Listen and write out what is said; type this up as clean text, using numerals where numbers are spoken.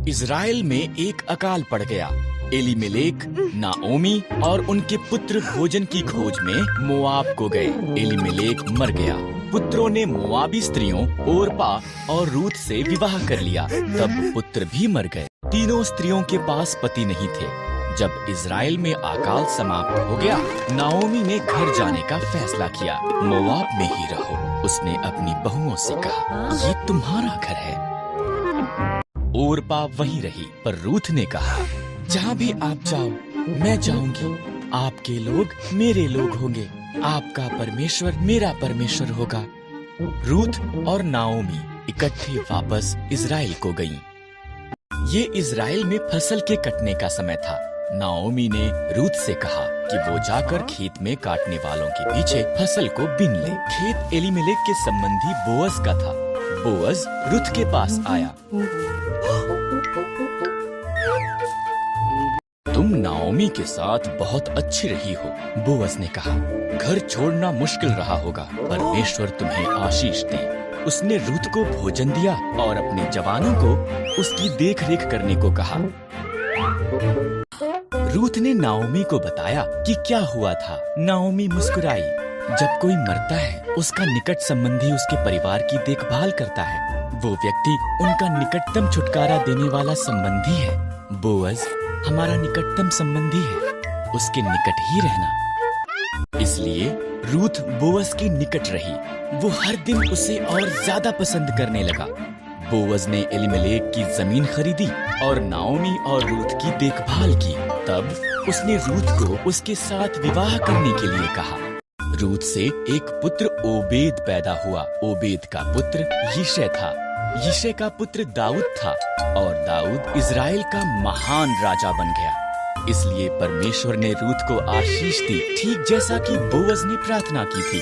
Israel में एक अकाल पड़ गया। एलीमेलेक, नाओमी और उनके पुत्र भोजन की खोज में मोआब को गए। एलीमेलेक मर गया। पुत्रों ने मोआबी स्त्रियों ओरपा और रूत से विवाह कर लिया। तब पुत्र भी मर गए। तीनों स्त्रियों के पास पति नहीं थे। जब इज़राइल में अकाल समाप्त हो गया, नाओमी ने घर जाने का फैसला किया। मोआब में ही रहो। उसने अपनी बहुओं से कहा, ये तुम्हारा घर है। ओरपा वहीं रही, पर रूथ ने कहा, जहाँ भी आप जाओ मैं जाऊंगी। आपके लोग मेरे लोग होंगे, आपका परमेश्वर मेरा परमेश्वर होगा। रूथ और नाओमी इकट्ठे वापस इज़राइल को गईं। ये इज़राइल में फसल के कटने का समय था। नाओमी ने रूथ से कहा कि वो जाकर खेत में काटने वालों के पीछे फसल को बीन ले। खेत एलीमेलेक के संबंधी बोअज का था। बोअज रूथ के पास आया। तुम नाओमी के साथ बहुत अच्छी रही हो, बोअज ने कहा। घर छोड़ना मुश्किल रहा होगा। परमेश्वर तुम्हें आशीष दे। उसने रूथ को भोजन दिया और अपने जवानों को उसकी देखरेख करने को कहा। रूथ ने नाओमी को बताया कि क्या हुआ था। नाओमी मुस्कुराई। जब कोई मरता है, उसका निकट संबंधी उसके परिवार की देखभाल करता है। वो व्यक्ति उनका निकटतम छुटकारा देने वाला संबंधी है। बोअज हमारा निकटतम संबंधी है, उसके निकट ही रहना। इसलिए रूथ बोअज के निकट रही। वो हर दिन उसे और ज्यादा पसंद करने लगा। बोअज ने एलीमेलेक की जमीन खरीदी और नाओमी और रूथ की देखभाल की। तब उसने रूथ को उसके साथ विवाह करने के लिए कहा। रूथ से एक पुत्र ओबेद पैदा हुआ। ओबेद का पुत्र यिशै था। यिशै का पुत्र दाऊद था और दाऊद इज़राइल का महान राजा बन गया। इसलिए परमेश्वर ने रूथ को आशीष दी, ठीक जैसा कि बोअज ने प्रार्थना की थी।